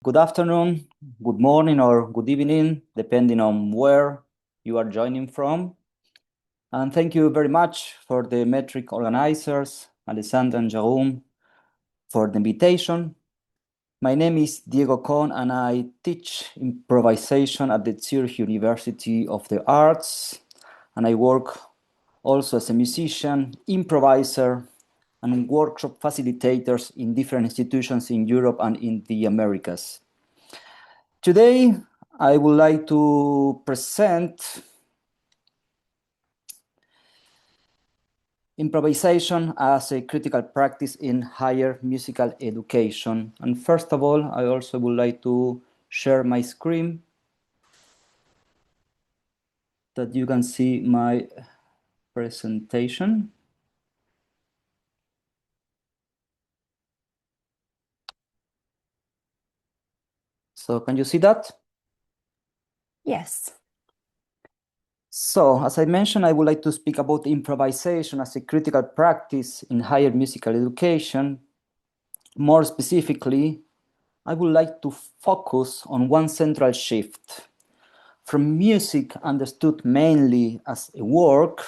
Good afternoon, good morning, or good evening, depending on where you are joining from. And thank you very much for the metric organizers, Alessandra and Jaume, for the invitation. My name is Diego Kohn, and I teach improvisation at the Zurich University of the Arts. And I work also as a musician, improviser, and workshop facilitators in different institutions in Europe and in the Americas. Today, I would like to present improvisation as a critical practice in higher musical education. And first of all, I also would like to share my screen that you can see my presentation. So can you see that? Yes. So, as I mentioned, I would like to speak about improvisation as a critical practice in higher musical education. More specifically, I would like to focus on one central shift from music understood mainly as a work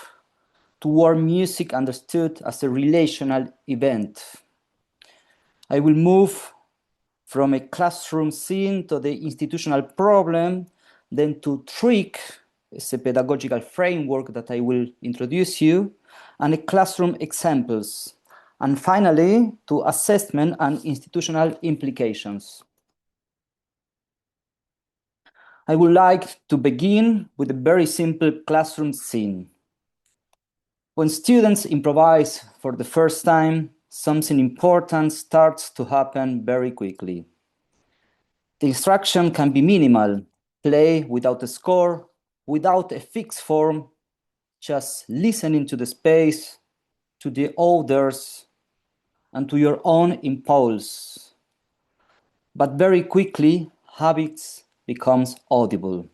toward music understood as a relational event. I will move from a classroom scene to the institutional problem, then to trick, it's a pedagogical framework that I will introduce you, and a classroom examples, and finally to assessment and institutional implications. I would like to begin with a very simple classroom scene. When students improvise for the first time, something important starts to happen very quickly. The instruction can be minimal, play without a score, without a fixed form, just listening to the space, to the others, and to your own impulse. But very quickly, habits becomes audible.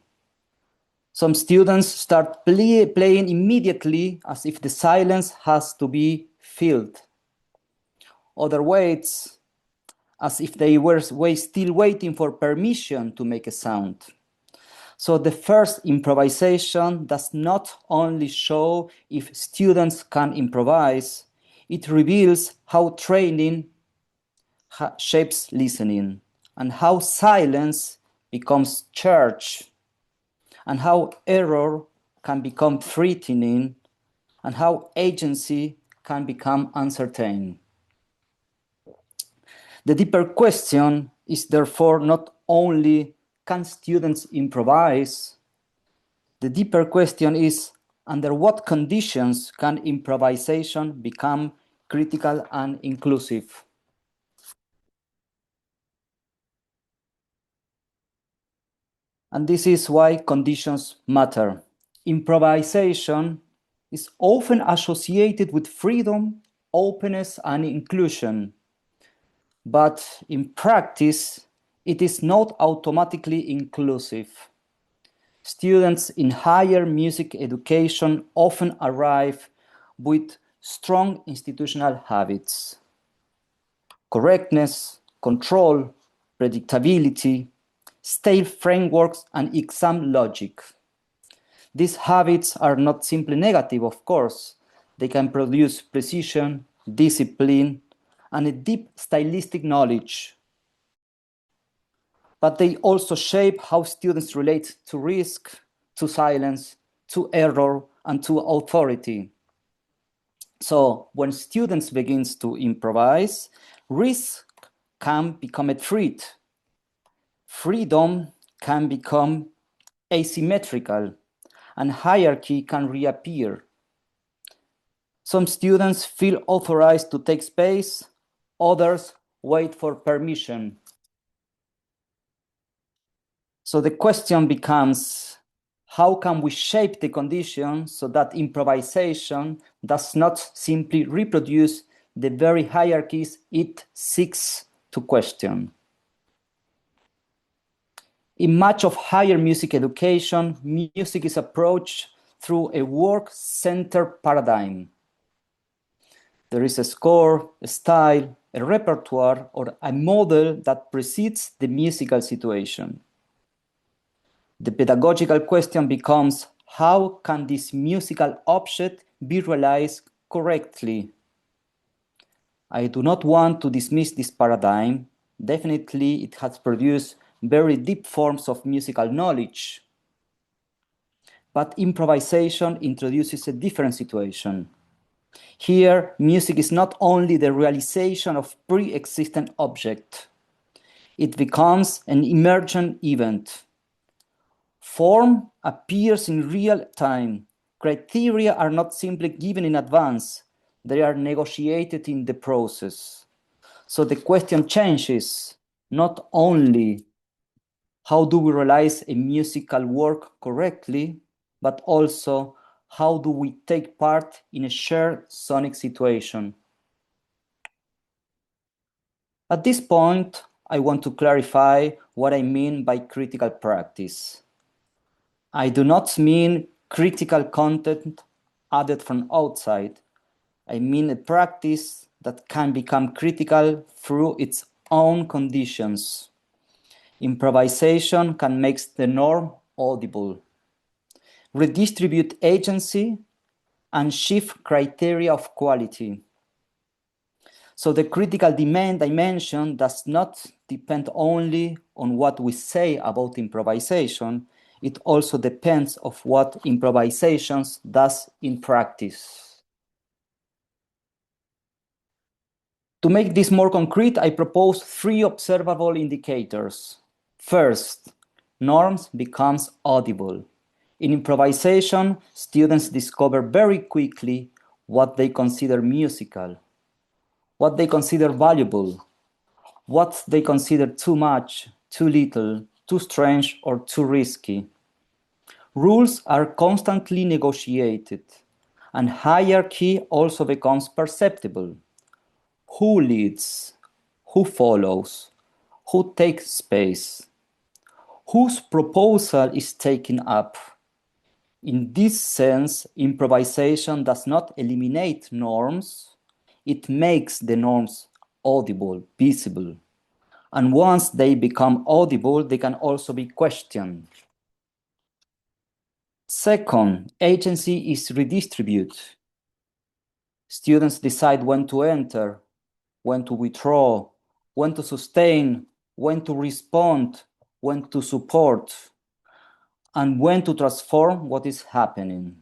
Some students start playing immediately as if the silence has to be filled. Other waits as if they were still waiting for permission to make a sound. So the first improvisation does not only show if students can improvise, it reveals how training shapes listening and how silence becomes church and how error can become threatening and how agency can become uncertain. The deeper question is therefore not only can students improvise, the deeper question is under what conditions can improvisation become critical and inclusive? And this is why conditions matter. Improvisation is often associated with freedom, openness, and inclusion. But in practice, it is not automatically inclusive. Students in higher music education often arrive with strong institutional habits. Correctness, control, predictability, stale frameworks, and exam logic. These habits are not simply negative, of course. They can produce precision, discipline, and a deep stylistic knowledge. But they also shape how students relate to risk, to silence, to error, and to authority. So when students begin to improvise, risk can become a threat. Freedom can become asymmetrical, and hierarchy can reappear. Some students feel authorized to take space, others wait for permission. So the question becomes, how can we shape the conditions so that improvisation does not simply reproduce the very hierarchies it seeks to question? In much of higher music education, music is approached through a work-centered paradigm. There is a score, a style, a repertoire, or a model that precedes the musical situation. The pedagogical question becomes, how can this musical object be realized correctly? I do not want to dismiss this paradigm. Definitely, it has produced very deep forms of musical knowledge. But improvisation introduces a different situation. Here, music is not only the realization of pre-existent object. It becomes an emergent event. Form appears in real time. Criteria are not simply given in advance. They are negotiated in the process. So the question changes, not only how do we realize a musical work correctly, but also how do we take part in a shared sonic situation. At this point, I want to clarify what I mean by critical practice. I do not mean critical content added from outside. I mean a practice that can become critical through its own conditions. Improvisation can make the norm audible, redistribute agency, and shift criteria of quality. So the critical dimension does not depend only on what we say about improvisation, it also depends on what improvisation does in practice. To make this more concrete, I propose 3 observable indicators. First, norms becomes audible. In improvisation, students discover very quickly what they consider musical, what they consider valuable, what they consider too much, too little, too strange, or too risky. Rules are constantly negotiated, and hierarchy also becomes perceptible. Who leads? Who follows? Who takes space? Whose proposal is taken up? In this sense, improvisation does not eliminate norms, it makes the norms audible, visible. And once they become audible, they can also be questioned. Second, agency is redistributed. Students decide when to enter, when to withdraw, when to sustain, when to respond, when to support, and when to transform what is happening.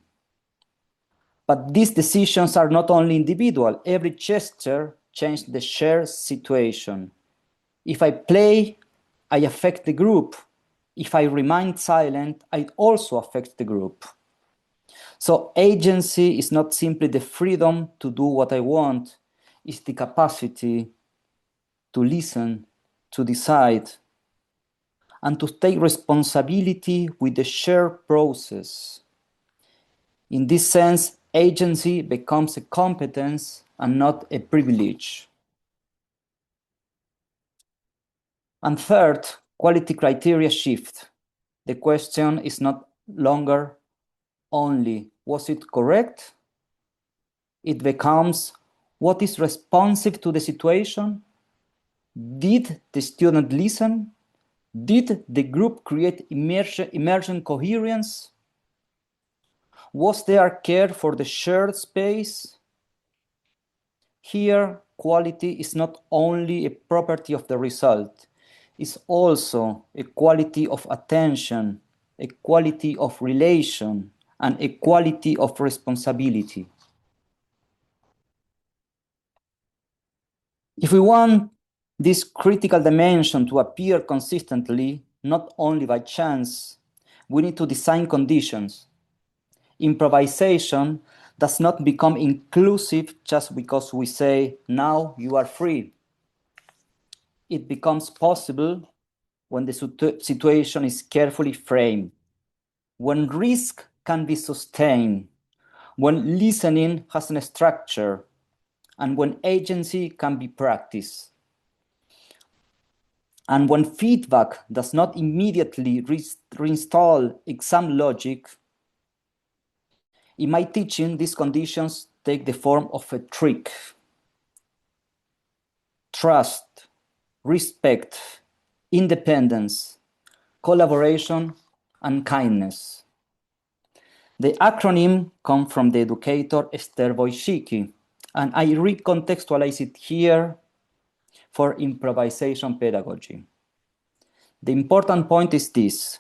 But these decisions are not only individual. Every gesture changes the shared situation. If I play, I affect the group. If I remain silent, I also affect the group. So agency is not simply the freedom to do what I want, it's the capacity to listen, to decide, and to take responsibility with the shared process. In this sense, agency becomes a competence and not a privilege. And third, quality criteria shift. The question is not longer only, was it correct? It becomes, what is responsive to the situation? Did the student listen? Did the group create emergent coherence? Was there care for the shared space? Here, quality is not only a property of the result, it's also a quality of attention, a quality of relation, and a quality of responsibility. If we want this critical dimension to appear consistently, not only by chance, we need to design conditions. Improvisation does not become inclusive just because we say, now you are free. It becomes possible when the situation is carefully framed, when risk can be sustained, when listening has a structure, and when agency can be practiced. And when feedback does not immediately reinstall exam logic, in my teaching, these conditions take the form of a trick. trust, respect, independence, collaboration, and kindness. The acronym comes from the educator Esther Wojcicki, and I recontextualize it here for improvisation pedagogy. The important point is this: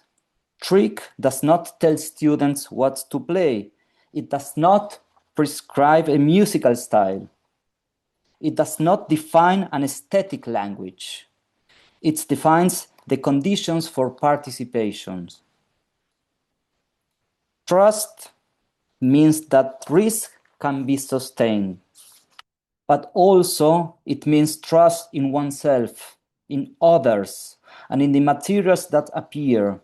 trick does not tell students what to play. It does not prescribe a musical style. It does not define an aesthetic language. It defines the conditions for participation. Trust means that risk can be sustained, but also it means trust in oneself, in others, and in the materials that appear.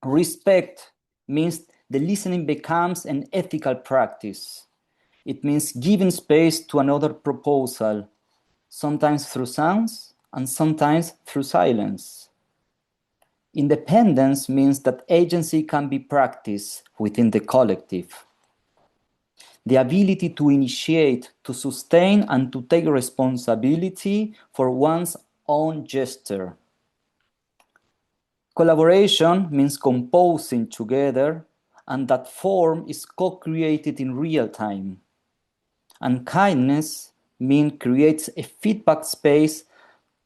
Respect means the listening becomes an ethical practice. It means giving space to another proposal, sometimes through sounds and sometimes through silence. Independence means that agency can be practiced within the collective. The ability to initiate, to sustain, and to take responsibility for one's own gesture. Collaboration means composing together, and that form is co-created in real time. And kindness means creates a feedback space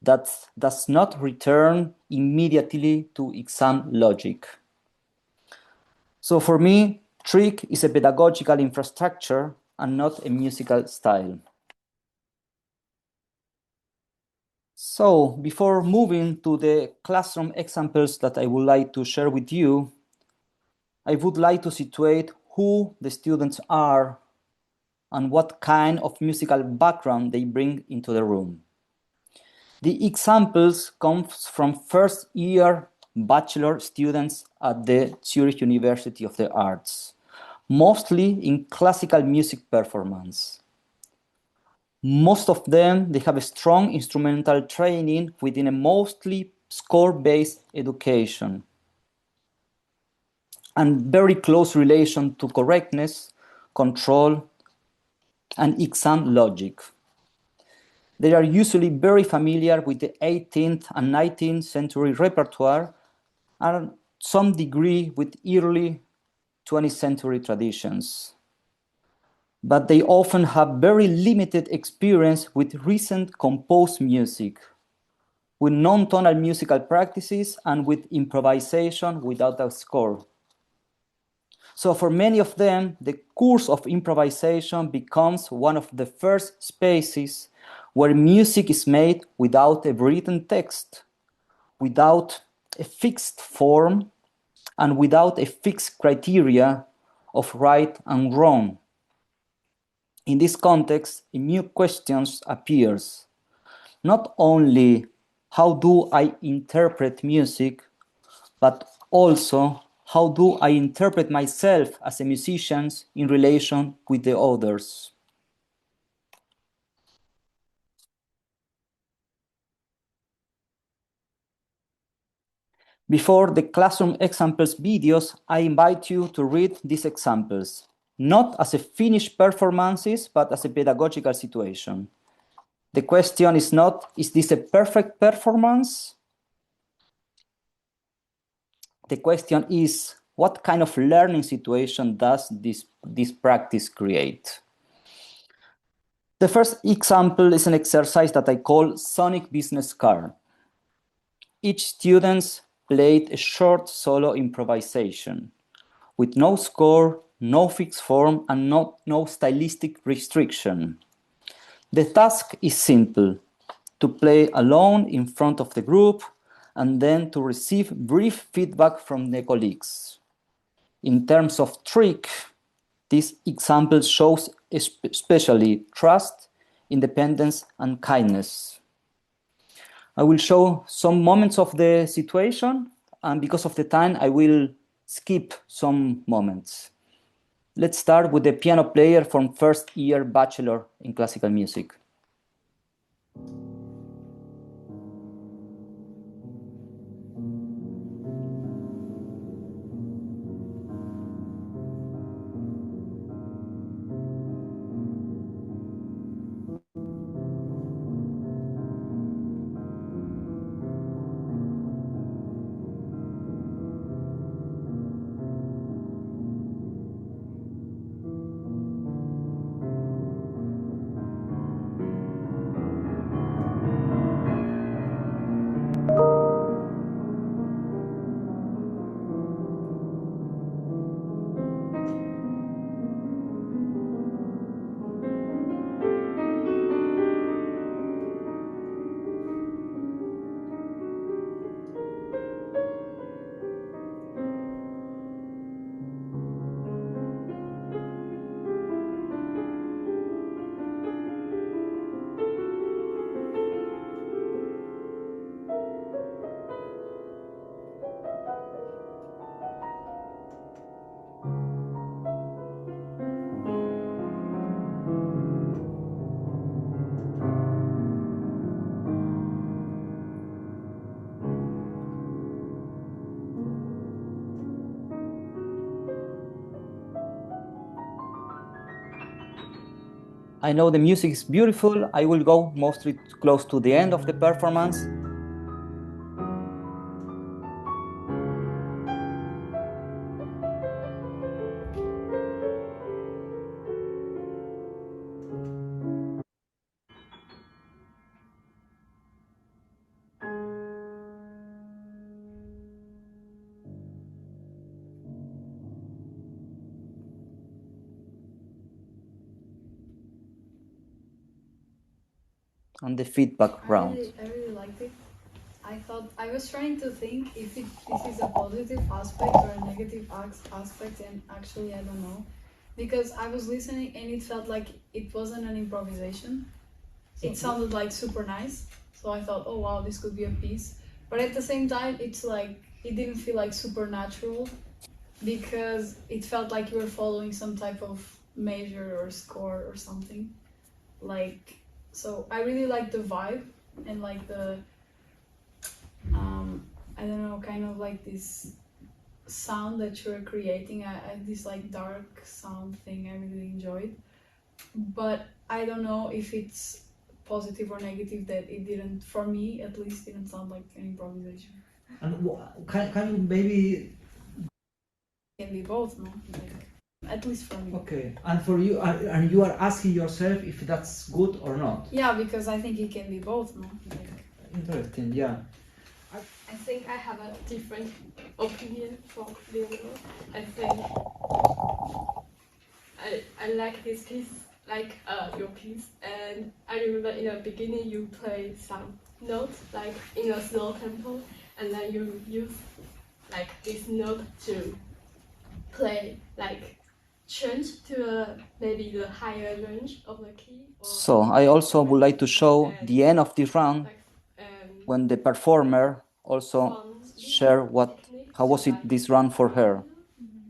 that does not return immediately to exam logic. So for me, trick is a pedagogical infrastructure and not a musical style. So before moving to the classroom examples that I would like to share with you, I would like to situate who the students are and what kind of musical background they bring into the room. The examples come from first year bachelor students at the Zurich University of the Arts, mostly in classical music performance. Most of them, they have a strong instrumental training within a mostly score-based education and very close relation to correctness, control, and exam logic. They are usually very familiar with the 18th and 19th century repertoire and some degree with early 20th century traditions. But they often have very limited experience with recent composed music, with non-tonal musical practices and with improvisation without a score. So for many of them, the course of improvisation becomes one of the first spaces where music is made without a written text, without a fixed form, and without a fixed criteria of right and wrong. In this context, a new question appears. Not only how do I interpret music, but also how do I interpret myself as a musician in relation with the others. Before the classroom examples videos, I invite you to read these examples, not as a finished performances, but as a pedagogical situation. The question is not, is this a perfect performance? The question is, what kind of learning situation does this practice create? The first example is an exercise that I call Sonic Business Card. Each student played a short solo improvisation with no score, no fixed form, and no stylistic restriction. The task is simple: to play alone in front of the group and then to receive brief feedback from the colleagues. In terms of trick, this example shows especially trust, independence, and kindness. I will show some moments of the situation, and because of the time, I will skip some moments. Let's start with the piano player from first year bachelor in classical music. I know the music is beautiful. I will go mostly close to the end of the performance. On the feedback round. I really liked it. I was trying to think if this is a positive aspect or a negative aspect, and actually I don't know, because I was listening and it felt like it wasn't an improvisation. It sounded like super nice, so I thought, oh wow, this could be a piece. But at the same time, it's like it didn't feel like supernatural, because it felt like you were following some type of measure or score or something. Like, so I really like the vibe and like the I don't know, kind of like this sound that you're creating. This like dark sound thing I really enjoyed, but I don't know if it's positive or negative that it didn't, for me at least, didn't sound like an improvisation. And can you maybe... It can be both, no? Like, at least for me. Okay, and for you, and you are asking yourself if that's good or not? Yeah, because I think it can be both, no? Like, interesting, yeah. I think I have a different opinion from Leonor. I think I like this piece, like your piece, and I remember in the beginning you play some notes like in a slow tempo, and then you use like this note to play, like change to maybe the higher range of the key. So I also would like to show the end of this round when the performer also share how was it this run for her.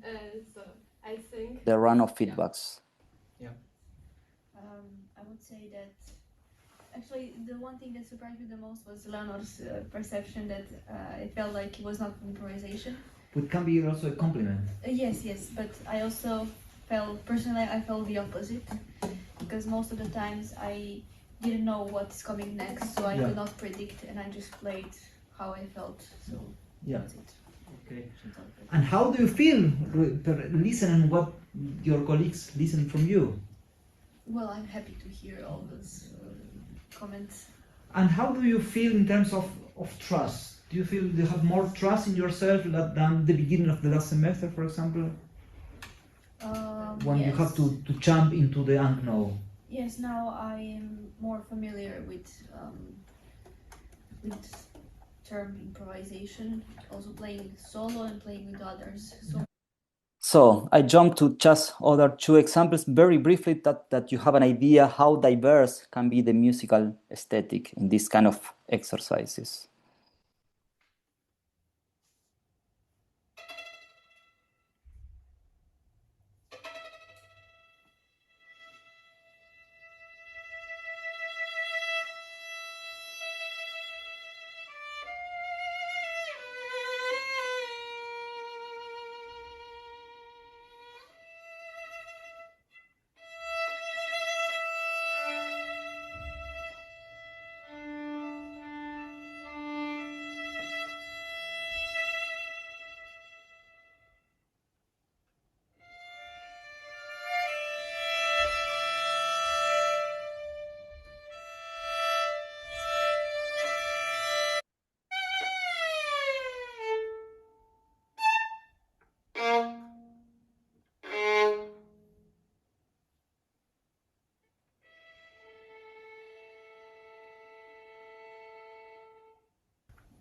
And so I think the run of feedbacks. Yeah. I would say that actually the one thing that surprised me the most was Leonor's perception that it felt like it was not improvisation. It can be also a compliment. Yes, but I also personally I felt the opposite, because most of the times I didn't know what's coming next, so I could not predict, and I just played how I felt. So that's it. Okay. And how do you feel listening what your colleagues listen from you? Well, I'm happy to hear all those comments. And how do you feel in terms of trust? Do you feel you have more trust in yourself than the beginning of the last semester, for example? When yes. you have to jump into the unknown. Yes, now I am more familiar with term improvisation, also playing solo and playing with others. So I jump to just other two examples very briefly that you have an idea how diverse can be the musical aesthetic in this kind of exercises.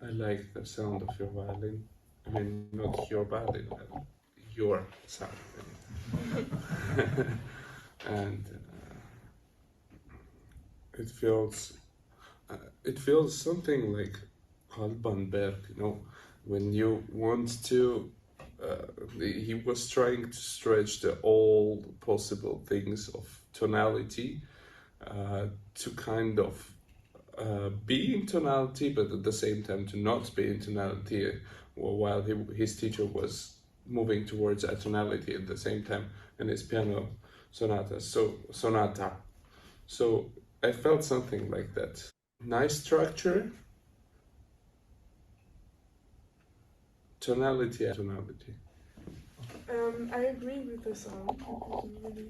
I like the sound of your violin. I mean, not your violin, your sound. And it feels something like Alban Berg, when you want to. He was trying to stretch all possible things of tonality to kind of be in tonality, but at the same time to not be in tonality, while his teacher was moving towards atonality at the same time in his piano sonata. So I felt something like that. Nice structure, tonality. I agree with the sound. It was a really,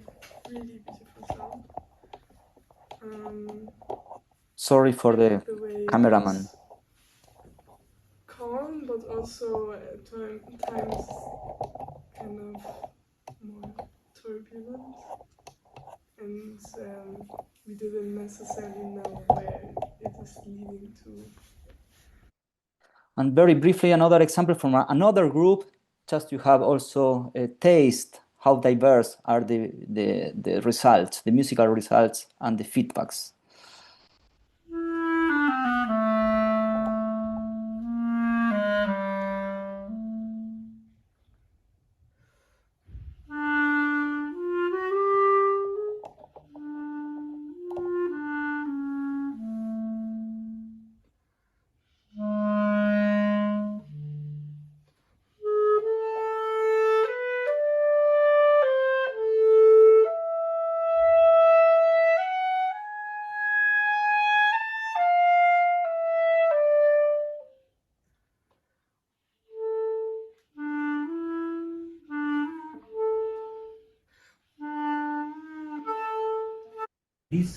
really beautiful sound. Sorry for the way it cameraman. was calm, but also at times kind of more turbulent, and we didn't necessarily know where it is leading to. And very briefly, another example from another group, just to have also a taste how diverse are the results, the musical results and the feedbacks.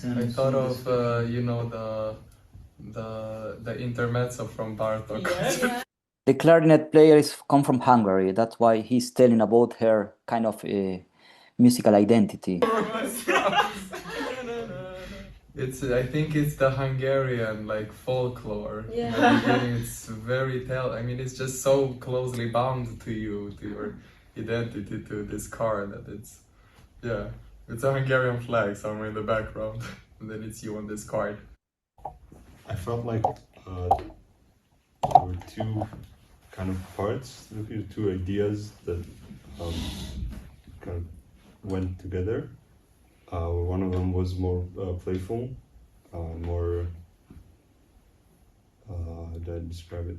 I thought of the intermezzo from Bartok. Yeah. The clarinet player come from Hungary. That's why he's telling about her kind of musical identity. I think it's the Hungarian folklore. Yeah. It's very it's just so closely bound to you, to your identity, to this car that it's a Hungarian flag somewhere in the background, and then it's you on this card. I felt like there were two kind of parts, two ideas that kind of went together. One of them was more playful, more, how do I describe it?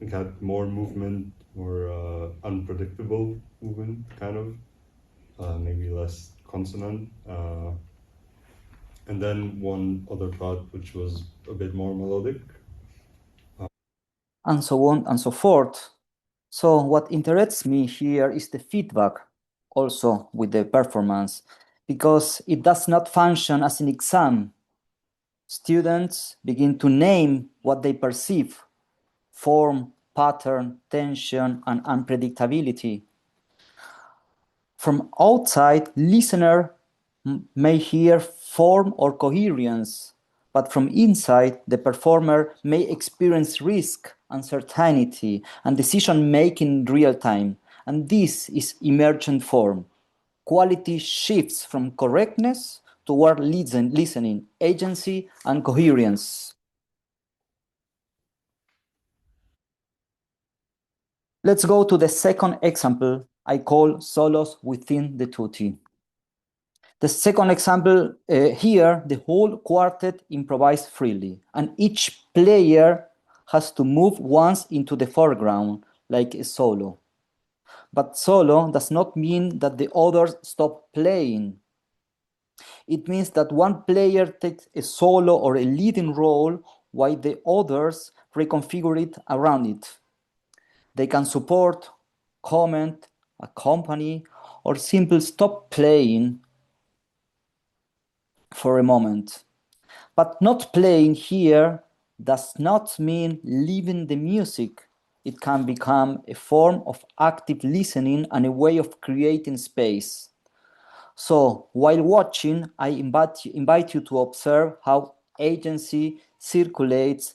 It had more movement, more unpredictable movement, kind of, maybe less consonant. And then one other part which was a bit more melodic. And so on and so forth. So what interests me here is the feedback also with the performance, because it does not function as an exam. Students begin to name what they perceive: form, pattern, tension, and unpredictability. From outside, listener may hear form or coherence, but from inside, the performer may experience risk, uncertainty, and decision-making in real time. And this is emergent form. Quality shifts from correctness toward listening, agency, and coherence. Let's go to the second example I call solos within the tutti. The second example here, the whole quartet improvise freely, and each player has to move once into the foreground, like a solo. But solo does not mean that the others stop playing. It means that one player takes a solo or a leading role while the others reconfigure it around it. They can support, comment, accompany, or simply stop playing for a moment. But not playing here does not mean leaving the music. It can become a form of active listening and a way of creating space. So while watching, I invite you to observe how agency circulates,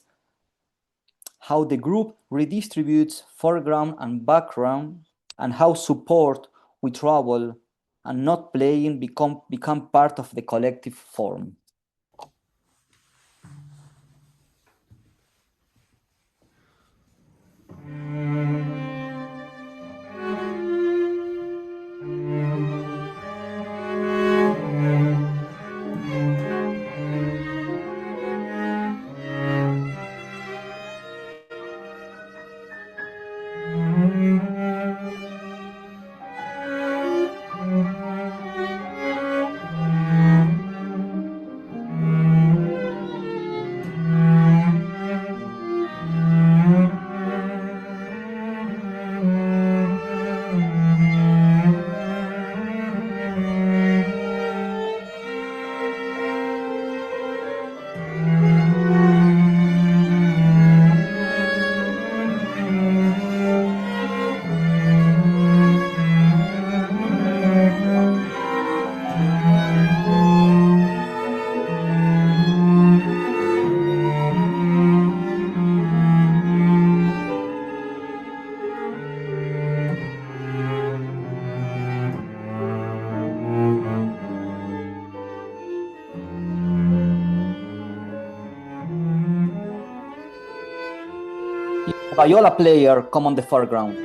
how the group redistributes foreground and background, and how support, withdrawal, and not playing become part of the collective form. viola player come on the foreground.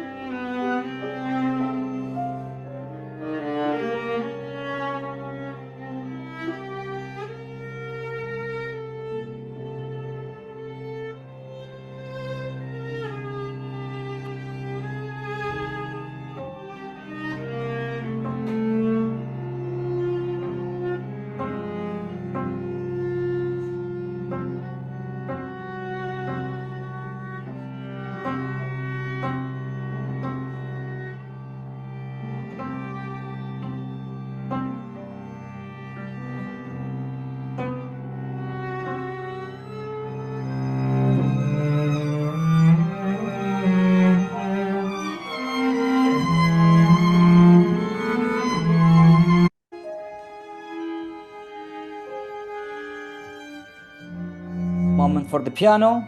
Moment for the piano.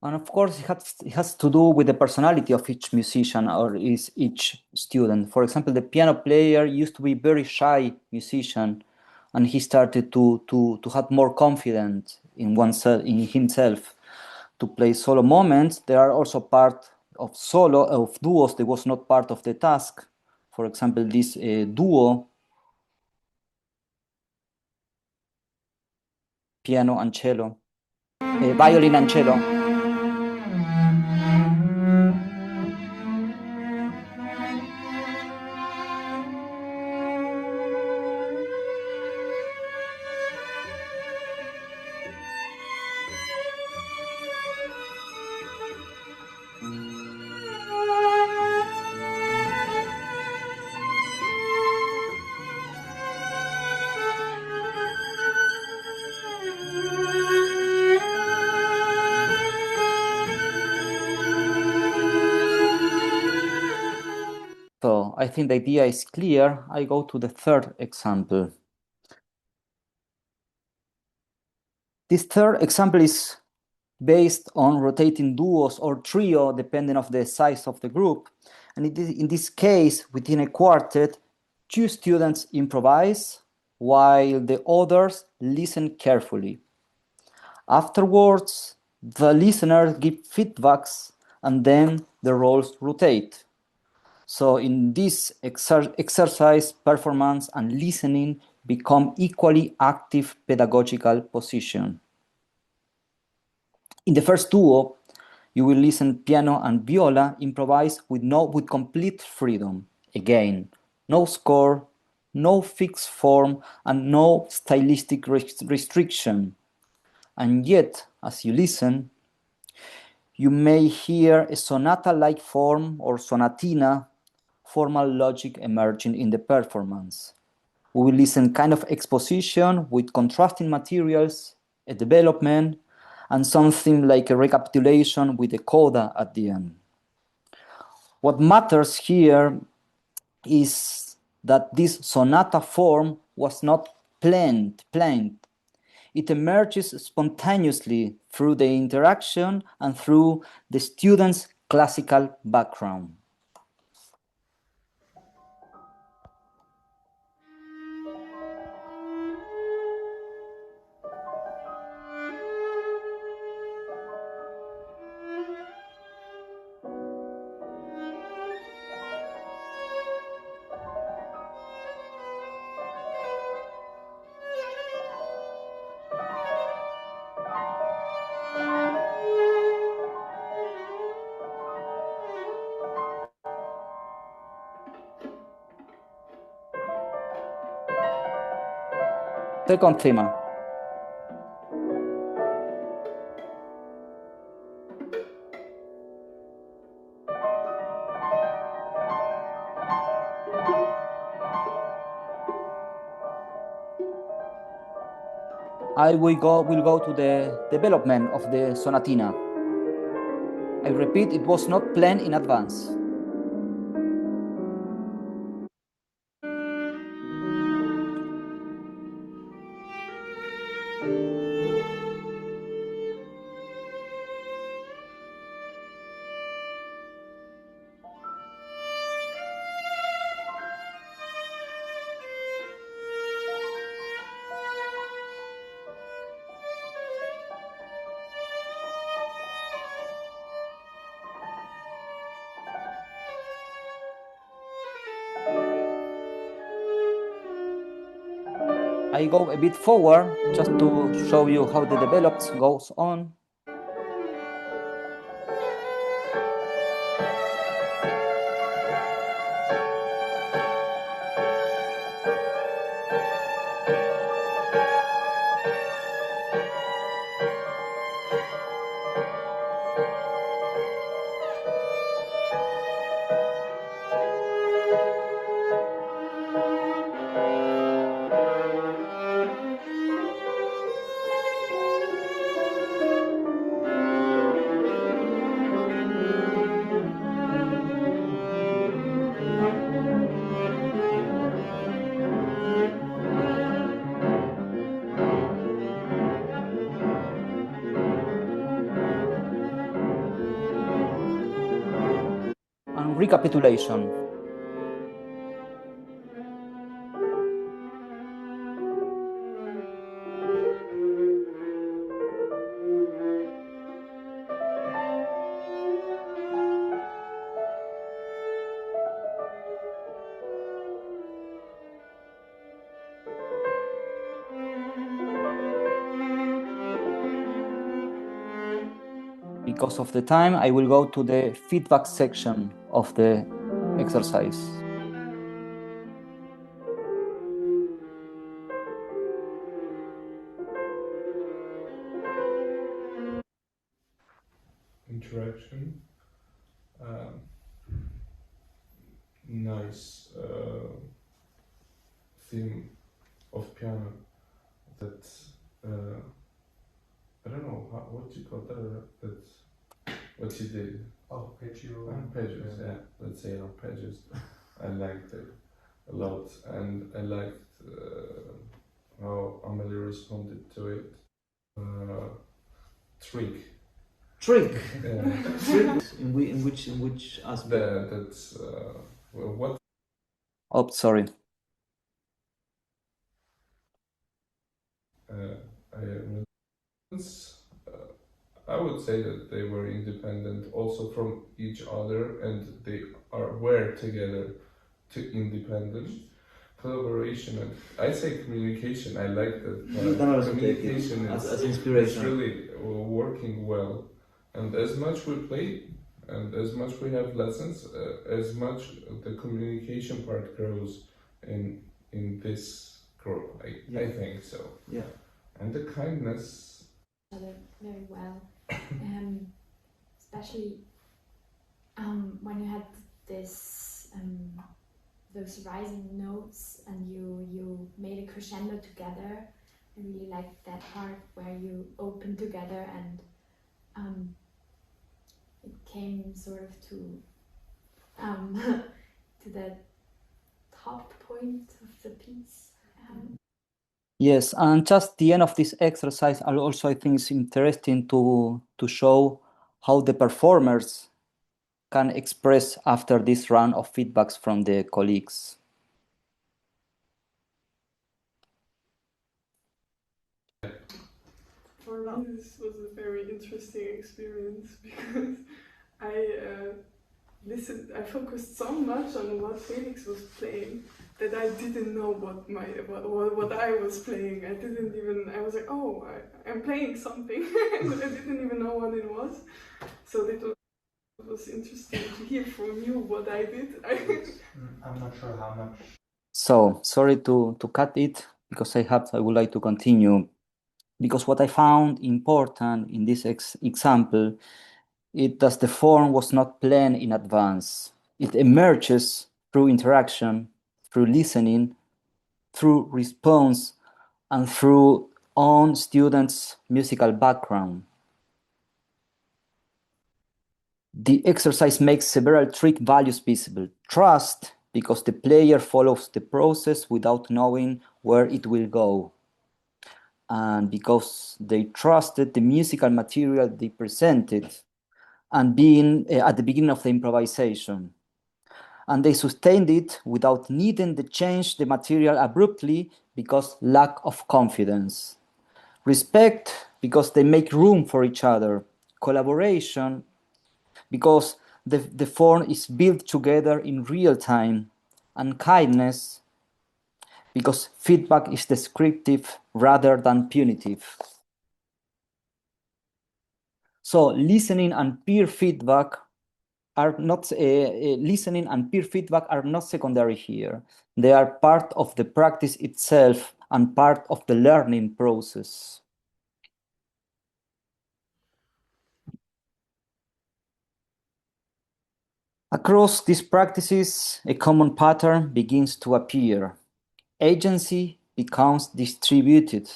And of course, it has to do with the personality of each musician or each student. For example, the piano player used to be very shy musician, and he started to have more confidence in oneself, in himself, to play solo moments. There are also part of duos that was not part of the task. For example, this duo, piano and cello, violin and cello. So I think the idea is clear. I go to the third example. This third example is based on rotating duos or trio, depending on the size of the group. And in this case, within a quartet, 2 students improvise while the others listen carefully. Afterwards, the listeners give feedbacks and then the roles rotate. So in this exercise, performance and listening become equally active pedagogical position. In the first duo, you will listen piano and viola improvise with complete freedom. Again, no score, no fixed form, and no stylistic restriction. And yet, as you listen, you may hear a sonata-like form or sonatina formal logic emerging in the performance. We will listen kind of exposition with contrasting materials, a development, and something like a recapitulation with a coda at the end. What matters here is that this sonata form was not planned. It emerges spontaneously through the interaction and through the student's classical background. Second theme. I will go to the development of the sonatina. I repeat, it was not planned in advance. I go a bit forward just to show you how the develops goes on. And recapitulation. Because of the time, I will go to the feedback section of the exercise. Interaction. Nice theme of piano that I don't know what you call that what you did. Arpeggios, yeah. Let's say arpeggios. I liked it a lot, and I liked how Amelie responded to it. Trick. Yeah. In which aspect? That's what. Oh, sorry. I would say that they were independent also from each other, and they were together to independent collaboration, and I say communication. I like that. Communication as inspiration. Is really working well, and as much we play and as much we have lessons, as much the communication part grows in this group. I think so. Yeah. And the kindness. Very well, especially when you had this those rising notes and you made a crescendo together. I really liked that part where you opened together and it came sort of to to the top point of the piece. Yes, and just the end of this exercise, also I think it's interesting to show how the performers can express after this round of feedbacks from the colleagues. For me, this was a very interesting experience because I I focused so much on what Felix was playing that I didn't know what I was playing. I was like, oh, I'm playing something, and I didn't even know what it was. So it was interesting to hear from you what I did. I'm not sure how much. So sorry to cut it because I would like to continue, because what I found important in this example is that the form was not planned in advance. It emerges through interaction, through listening, through response, and through own students' musical background. The exercise makes several trig values visible. Trust, because the player follows the process without knowing where it will go. And because they trusted the musical material they presented and being at the beginning of the improvisation. And they sustained it without needing to change the material abruptly because lack of confidence. Respect, because they make room for each other. Collaboration, because the form is built together in real time. And kindness, because feedback is descriptive rather than punitive. So listening and peer feedback are not secondary here. They are part of the practice itself and part of the learning process. Across these practices, a common pattern begins to appear. Agency becomes distributed.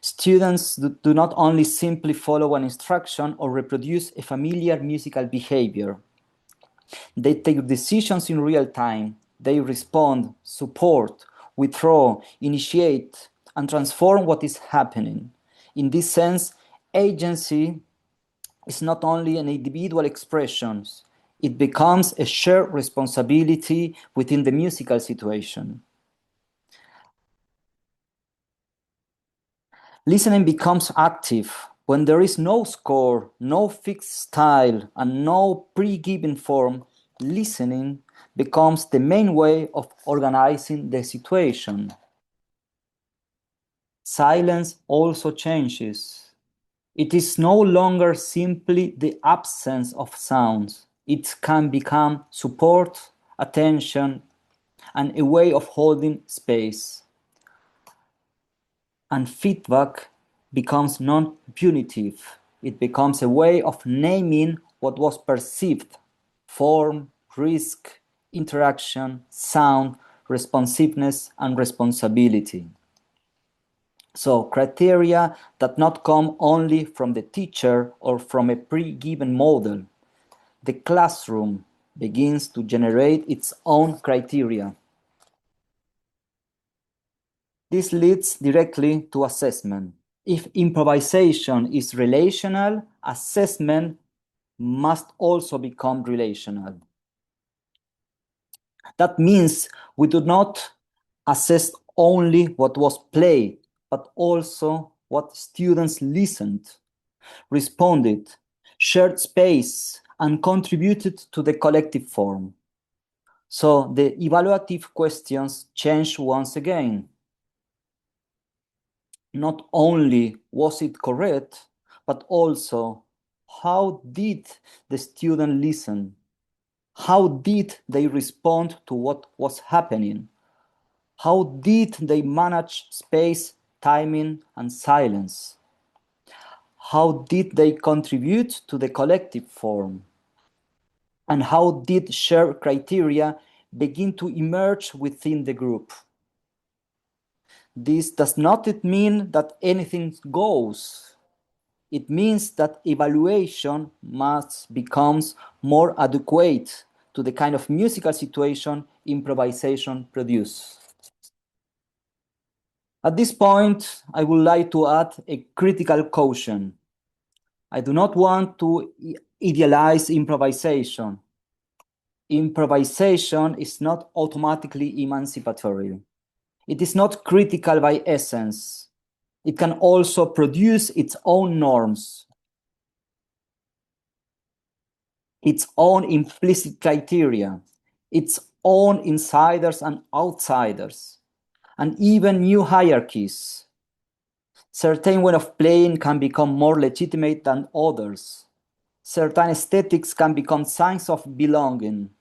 Students do not only simply follow an instruction or reproduce a familiar musical behavior. They take decisions in real time. They respond, support, withdraw, initiate, and transform what is happening. In this sense, agency is not only an individual expression, it becomes a shared responsibility within the musical situation. Listening becomes active when there is no score, no fixed style, and no pre-given form. Listening becomes the main way of organizing the situation. Silence also changes. It is no longer simply the absence of sounds. It can become support, attention, and a way of holding space. And feedback becomes non-punitive. It becomes a way of naming what was perceived: form, risk, interaction, sound, responsiveness, and responsibility. So criteria that not come only from the teacher or from a pre-given model. The classroom begins to generate its own criteria. This leads directly to assessment. If improvisation is relational, assessment must also become relational. That means we do not assess only what was played, but also what students listened, responded, shared space, and contributed to the collective form. So the evaluative questions change once again. Not only was it correct, but also how did the student listen? How did they respond to what was happening? How did they manage space, timing, and silence? How did they contribute to the collective form? And how did shared criteria begin to emerge within the group? This does not mean that anything goes. It means that evaluation must become more adequate to the kind of musical situation improvisation produces. At this point, I would like to add a critical caution. I do not want to idealize improvisation. Improvisation is not automatically emancipatory. It is not critical by essence. It can also produce its own norms, its own implicit criteria, its own insiders and outsiders, and even new hierarchies. Certain way of playing can become more legitimate than others. Certain aesthetics can become signs of belonging,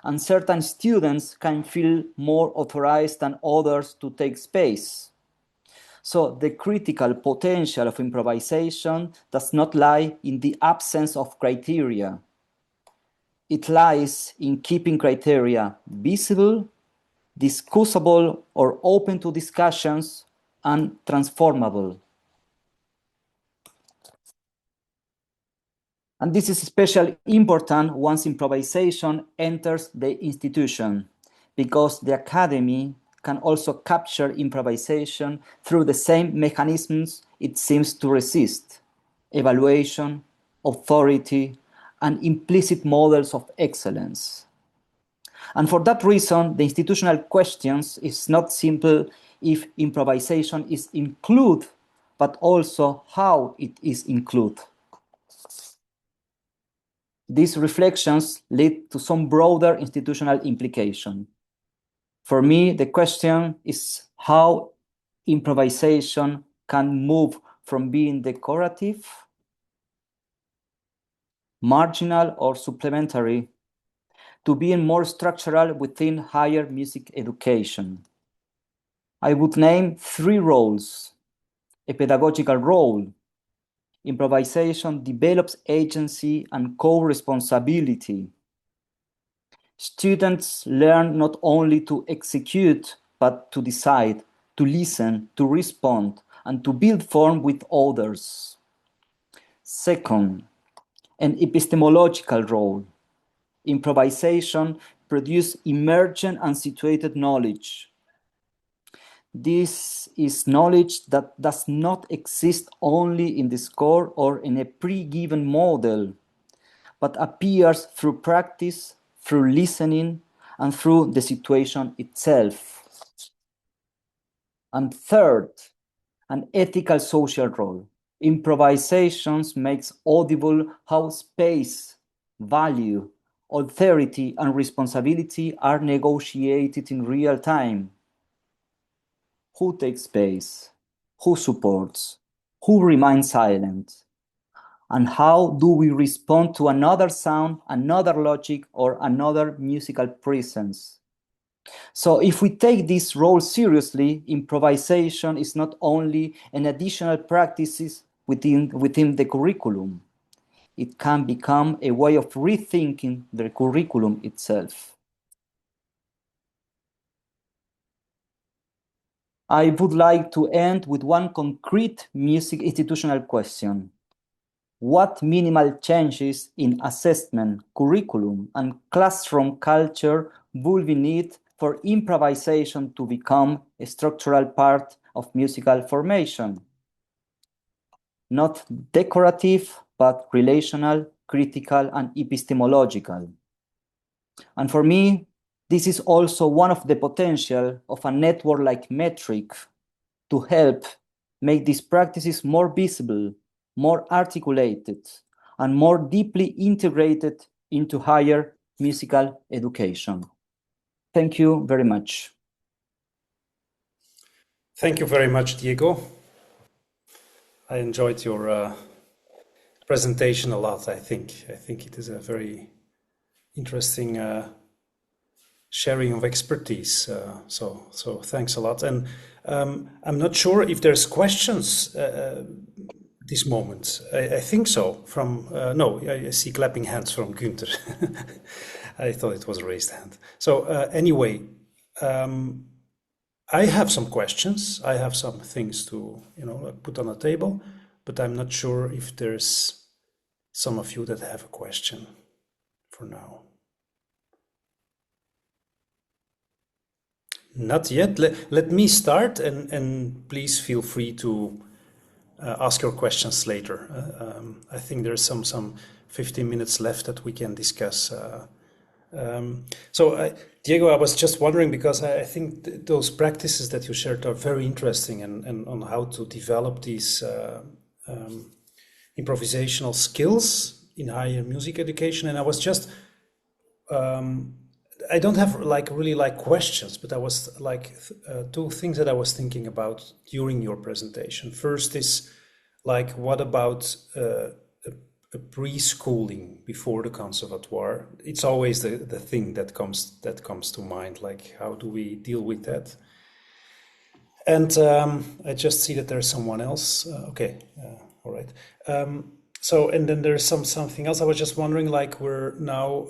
and certain students can feel more authorized than others to take space. So the critical potential of improvisation does not lie in the absence of criteria. It lies in keeping criteria visible, discussable, or open to discussions and transformable. And this is especially important once improvisation enters the institution, because the academy can also capture improvisation through the same mechanisms it seems to resist: evaluation, authority, and implicit models of excellence. And for that reason, the institutional questions is not simple if improvisation is included, but also how it is included. These reflections lead to some broader institutional implication. For me, the question is how improvisation can move from being decorative, marginal, or supplementary to being more structural within higher music education. I would name 3 roles. A pedagogical role. Improvisation develops agency and co-responsibility. Students learn not only to execute, but to decide, to listen, to respond, and to build form with others. Second, an epistemological role. Improvisation produces emergent and situated knowledge. This is knowledge that does not exist only in the score or in a pre-given model, but appears through practice, through listening, and through the situation itself. And third, an ethical social role. Improvisations makes audible how space, value, authority, and responsibility are negotiated in real time. Who takes space? Who supports? Who remains silent? And how do we respond to another sound, another logic, or another musical presence? So if we take this role seriously, improvisation is not only an additional practice within the curriculum. It can become a way of rethinking the curriculum itself. I would like to end with one concrete music institutional question. What minimal changes in assessment, curriculum, and classroom culture would we need for improvisation to become a structural part of musical formation? Not decorative, but relational, critical, and epistemological. And for me, this is also one of the potential of a network like Metric to help make these practices more visible, more articulated, and more deeply integrated into higher musical education. Thank you very much. Thank you very much, Diego. I enjoyed your presentation a lot. I think it is a very interesting sharing of expertise. So thanks a lot. And I'm not sure if there's questions this moment. I think so. From no, I see clapping hands from Günther. I thought it was a raised hand. So anyway, I have some questions. I have some things to put on the table, but I'm not sure if there's some of you that have a question for now. Not yet. Let me start, and please feel free to ask your questions later. I think there's some 15 minutes left that we can discuss. Diego, I was just wondering, because I think those practices that you shared are very interesting, and on how to develop these improvisational skills in higher music education. And I was just I don't have really questions, but I was two things that I was thinking about during your presentation. First is what about a preschooling before the conservatoire? It's always the thing that comes to mind. How do we deal with that? And I just see that there's someone else. Okay, all right. And then there's something else. I was just wondering, we're now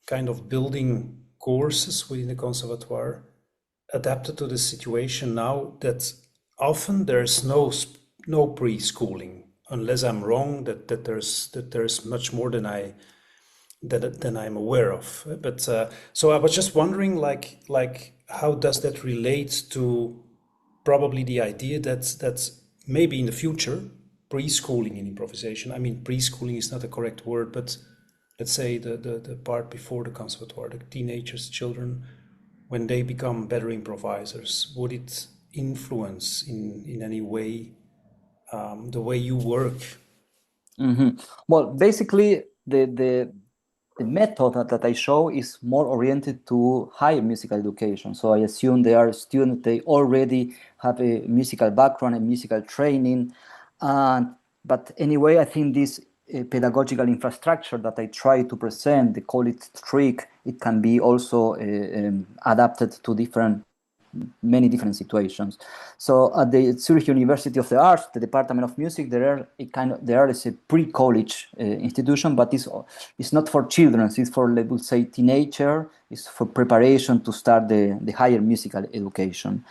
kind of building courses within the conservatoire adapted to the situation now that often there's no preschooling, unless I'm wrong, that there's much more than I'm aware of. But so I was just wondering, like how does that relate to probably the idea that's maybe in the future preschooling in improvisation. I mean, preschooling is not the correct word, but let's say the part before the conservatoire, the teenagers, children, when they become better improvisers, would it influence in any way the way you work? Well, basically, the method that I show is more oriented to higher musical education. So I assume they are students, they already have a musical background and musical training. But anyway, I think this pedagogical infrastructure that I try to present, they call it trick, it can be also adapted to many different situations. So at the Zurich University of the Arts, the Department of Music, there is a pre-college institution, but it's not for children. It's for, let's say, teenager. It's for preparation to start the higher musical education.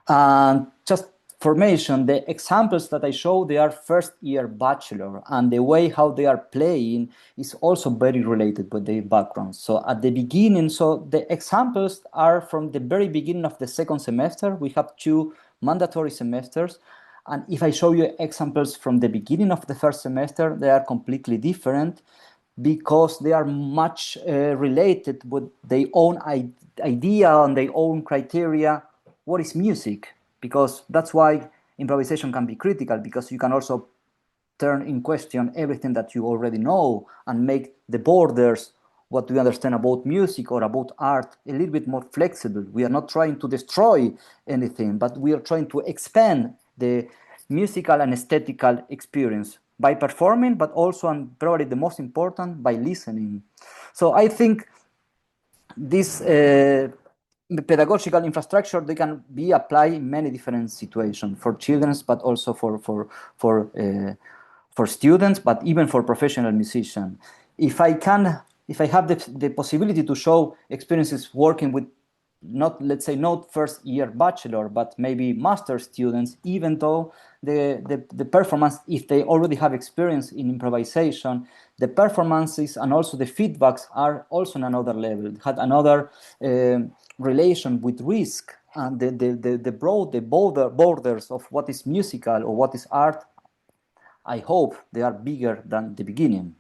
And just formation, the examples that I show, they are first year bachelor, and the way how they are playing is also very related with their background. So at the beginning, so the examples are from the very beginning of the second semester. We have 2 mandatory semesters. And if I show you examples from the beginning of the first semester, they are completely different because they are much related with their own idea and their own criteria. What is music? Because that's why improvisation can be critical, because you can also turn in question everything that you already know and make the borders, what we understand about music or about art, a little bit more flexible. We are not trying to destroy anything, but we are trying to expand the musical and aesthetical experience by performing, but also, and probably the most important, by listening. So I think this pedagogical infrastructure, they can be applied in many different situations for children, but also for students, but even for professional musicians. If I have the possibility to show experiences working with let's say not first year bachelor, but maybe master students, even though the performance, if they already have experience in improvisation, the performances and also the feedbacks are also on another level. It had another relation with risk, and the borders of what is musical or what is art, I hope they are bigger than the beginning.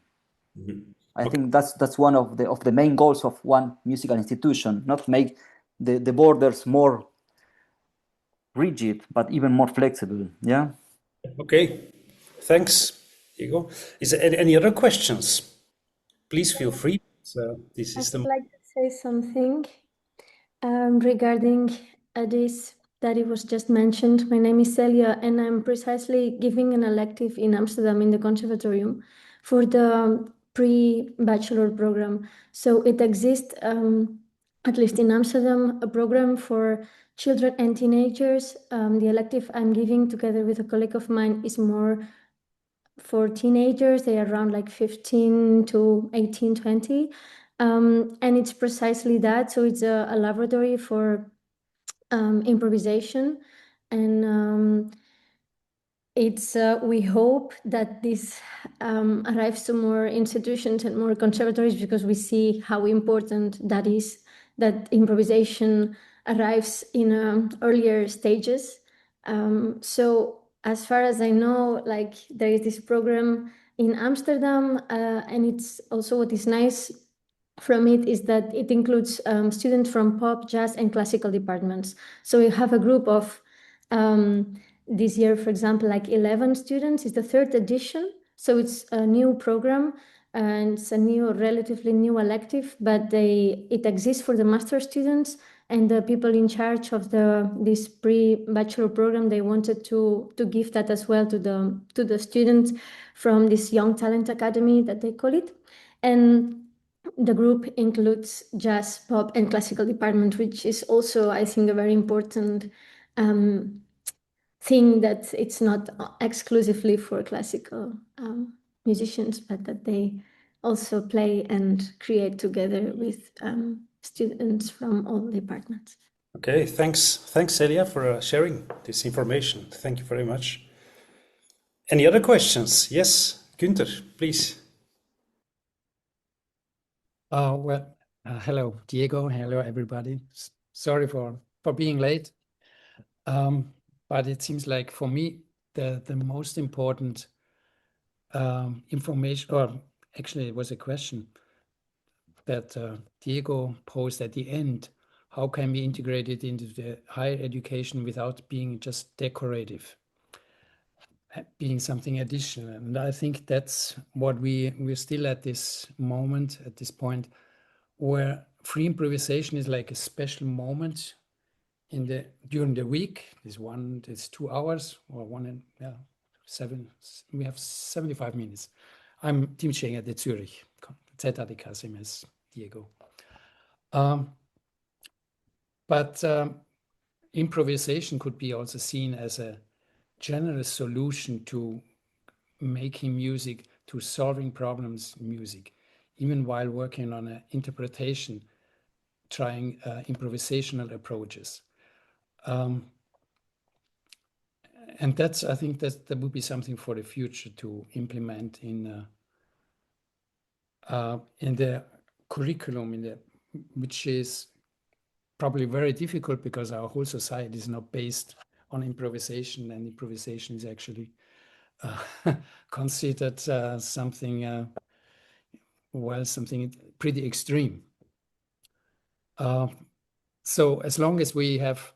I think that's one of the main goals of one musical institution, not make the borders more rigid, but even more flexible. Yeah. Okay, thanks, Diego. Is there any other questions? Please feel free. So this is I'd like to say something regarding this that it was just mentioned. My name is Celia, and I'm precisely giving an elective in Amsterdam in the Conservatorium for the pre-bachelor program. So it exists, at least in Amsterdam, a program for children and teenagers. The elective I'm giving together with a colleague of mine is more for teenagers. They are around like 15 to 18, 20. And it's precisely that. So it's a laboratory for improvisation. And it's we hope that this arrives to more institutions and more conservatories, because we see how important that is, that improvisation arrives in earlier stages. So as far as I know, like there is this program in Amsterdam, and it's also, what is nice from it is that it includes students from pop, jazz, and classical departments. So we have a group of this year, for example, like 11 students. It's the 3rd edition, so it's a new program and it's a relatively new elective, but it exists for the master students, and the people in charge of this pre-bachelor program, they wanted to give that as well to the students from this Young Talent Academy that they call it. And the group includes jazz, pop, and classical department, which is also, I think, a very important thing, that it's not exclusively for classical musicians, but that they also play and create together with students from all departments. Okay, thanks, Celia, for sharing this information. Thank you very much. Any other questions? Yes, Günther, please. Well, hello, Diego. Hello, everybody. Sorry for being late. But it seems like for me, the most important information, or actually it was a question that Diego posed at the end. How can we integrate it into the higher education without being just decorative, being something additional? And I think that's what we're still at this moment, at this point, where free improvisation is like a special moment during the week. It's 2 hours or we have 75 minutes. I'm teaching at the Zurich ZHdK, same as Diego. But improvisation could be also seen as a general solution to making music, to solving problems in music, even while working on an interpretation, trying improvisational approaches. And I think that would be something for the future to implement in the curriculum, which is probably very difficult because our whole society is not based on improvisation, and improvisation is actually considered something pretty extreme. So as long as we have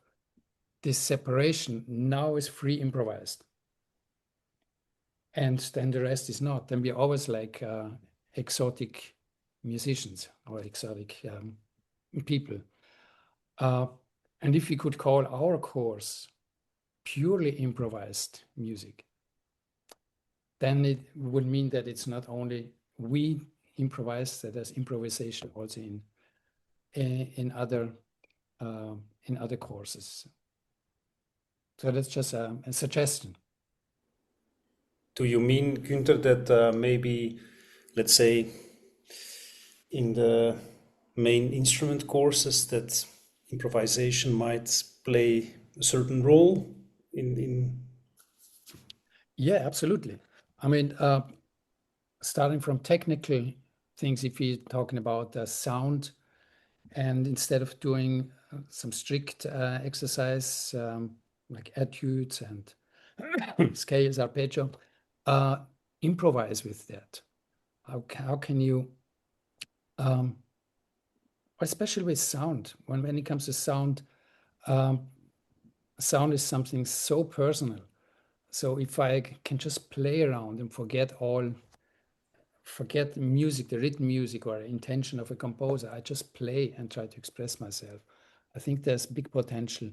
this separation, now is free improvised, and then the rest is not, then we're always like exotic musicians or exotic people. And if we could call our course purely improvised music, then it would mean that it's not only we improvise, that there's improvisation also in other courses. So that's just a suggestion. Do you mean, Günther, that maybe, let's say, in the main instrument courses, that improvisation might play a certain role in? Yeah, absolutely. I mean, starting from technical things, if we're talking about sound, and instead of doing some strict exercise like etudes and scales, arpeggio, improvise with that. How can you, especially with sound, when it comes to sound, sound is something so personal. So if I can just play around and forget the music, the written music or intention of a composer, I just play and try to express myself. I think there's big potential.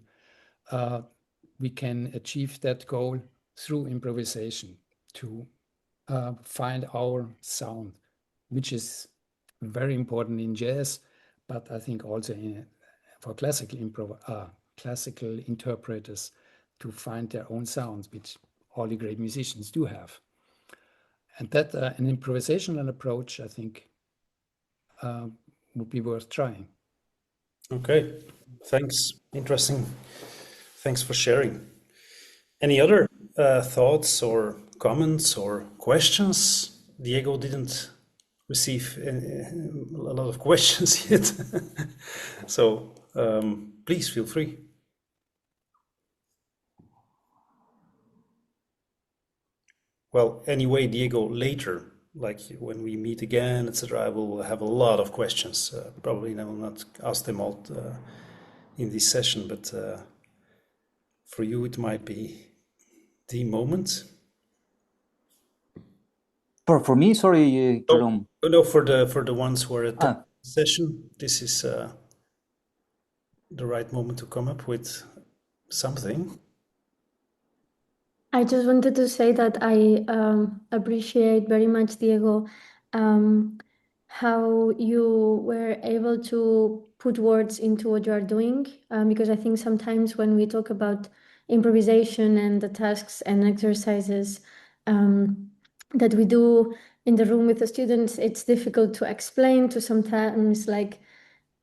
We can achieve that goal through improvisation to find our sound, which is very important in jazz, but I think also for classical interpreters to find their own sounds, which all the great musicians do have. And that an improvisational approach, I think, would be worth trying. Okay, thanks. Interesting. Thanks for sharing. Any other thoughts or comments or questions? Diego didn't receive a lot of questions yet. So please feel free. Well, anyway, Diego, later, like when we meet again, etc., I will have a lot of questions. Probably I will not ask them all in this session, but for you it might be the moment. For me, sorry, Jerome. No, for the ones who are at the session, this is the right moment to come up with something. I just wanted to say that I appreciate very much, Diego, how you were able to put words into what you are doing, because I think sometimes when we talk about improvisation and the tasks and exercises that we do in the room with the students, it's difficult to explain, to sometimes like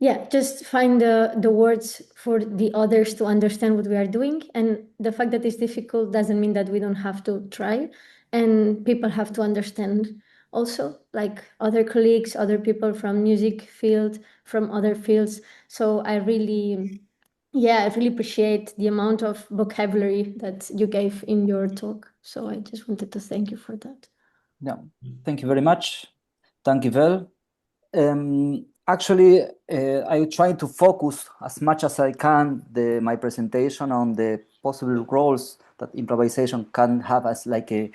just find the words for the others to understand what we are doing. And the fact that it's difficult doesn't mean that we don't have to try. And people have to understand also, like other colleagues, other people from music field, from other fields. So I really appreciate the amount of vocabulary that you gave in your talk. So I just wanted to thank you for that. Yeah, thank you very much. Thank you, Vel. Actually, I try to focus as much as I can my presentation on the possible roles that improvisation can have as like a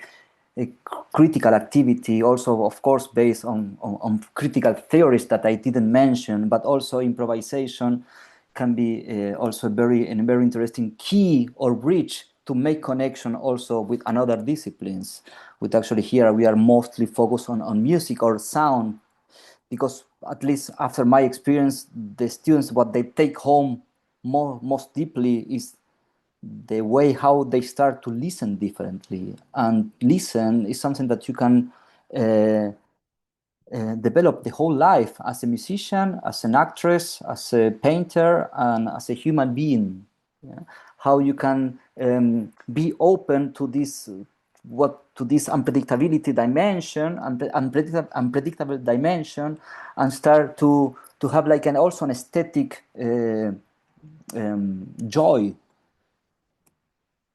critical activity, also, of course, based on critical theories that I didn't mention, but also improvisation can be also a very interesting key or bridge to make connection also with another disciplines. With actually here we are mostly focused on music or sound, because at least after my experience, the students, what they take home most deeply is the way how they start to listen differently. And listen is something that you can develop the whole life as a musician, as an actress, as a painter, and as a human being. Yeah? How you can be open to this unpredictability dimension, unpredictable dimension, and start to have like also an aesthetic joy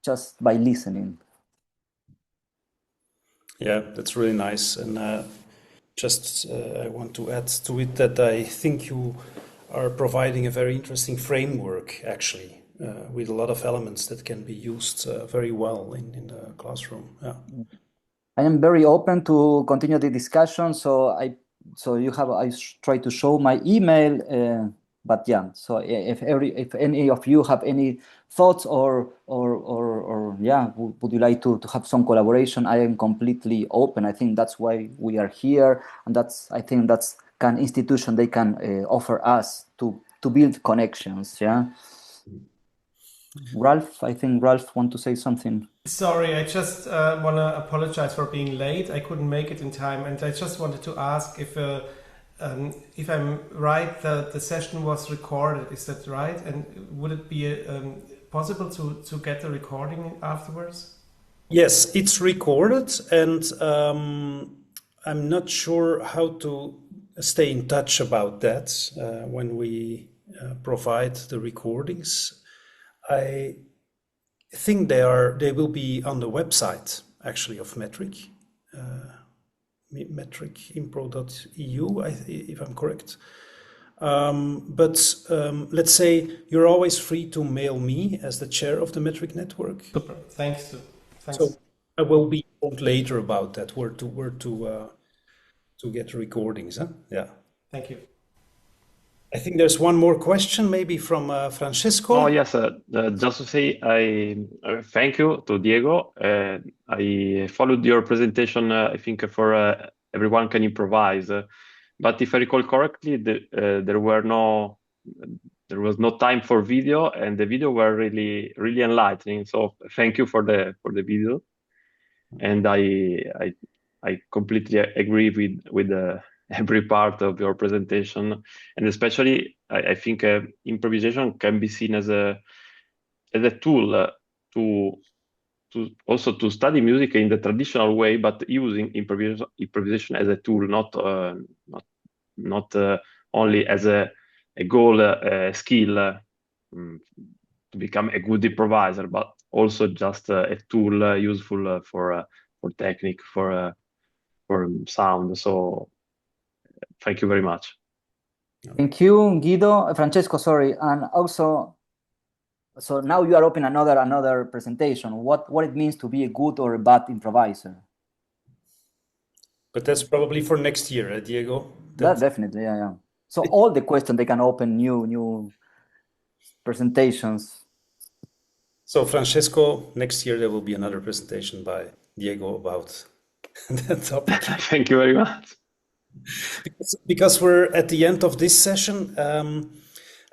just by listening. Yeah, that's really nice. And I want to add to it that I think you are providing a very interesting framework, actually, with a lot of elements that can be used very well in the classroom. Yeah. I am very open to continue the discussion. So I try to show my email. But yeah, so if any of you have any thoughts or would you like to have some collaboration, I am completely open. I think that's why we are here, and I think that's an institution they can offer us to build connections. Yeah. Ralph, I think Ralph want to say something. Sorry, I just want to apologize for being late. I couldn't make it in time, and I just wanted to ask if I'm right, the session was recorded. Is that right? And would it be possible to get the recording afterwards? Yes, it's recorded, and I'm not sure how to stay in touch about that when we provide the recordings. I think they will be on the website actually of Metric, metric.impro.eu, if I'm correct. But let's say you're always free to mail me as the chair of the Metric network. Super. Thanks. So I will be told later about that, where to get recordings. Huh? Yeah. Thank you. I think there's one more question, maybe from Francesco. Oh yes, just to say, I thank you to Diego. I followed your presentation. I think for everyone can improvise, but if I recall correctly, there was no time for video, and the video were really enlightening. So thank you for the video, and I completely agree with every part of your presentation, and especially I think improvisation can be seen as a tool to also to study music in the traditional way, but using improvisation as a tool, not only as a goal, skill to become a good improviser, but also just a tool useful for technique, for sound. So thank you very much. Thank you, Guido. Francesco, sorry. And also, so now you are open another presentation. What it means to be a good or a bad improviser? But that's probably for next year, Diego. That definitely, yeah. So all the questions, they can open new presentations. So Francesco, next year there will be another presentation by Diego about that topic. Thank you very much. Because we're at the end of this session,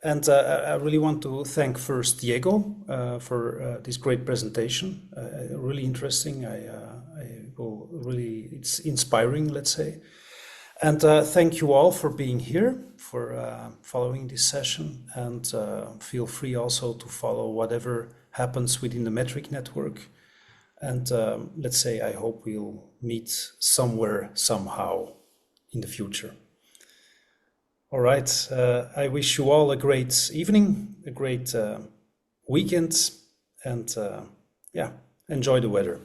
and I really want to thank first Diego for this great presentation. Really interesting. It's inspiring, let's say. And thank you all for being here, for following this session, and feel free also to follow whatever happens within the Metric Network. And let's say, I hope we'll meet somewhere, somehow in the future. All right, I wish you all a great evening, a great weekend, and yeah, enjoy the weather.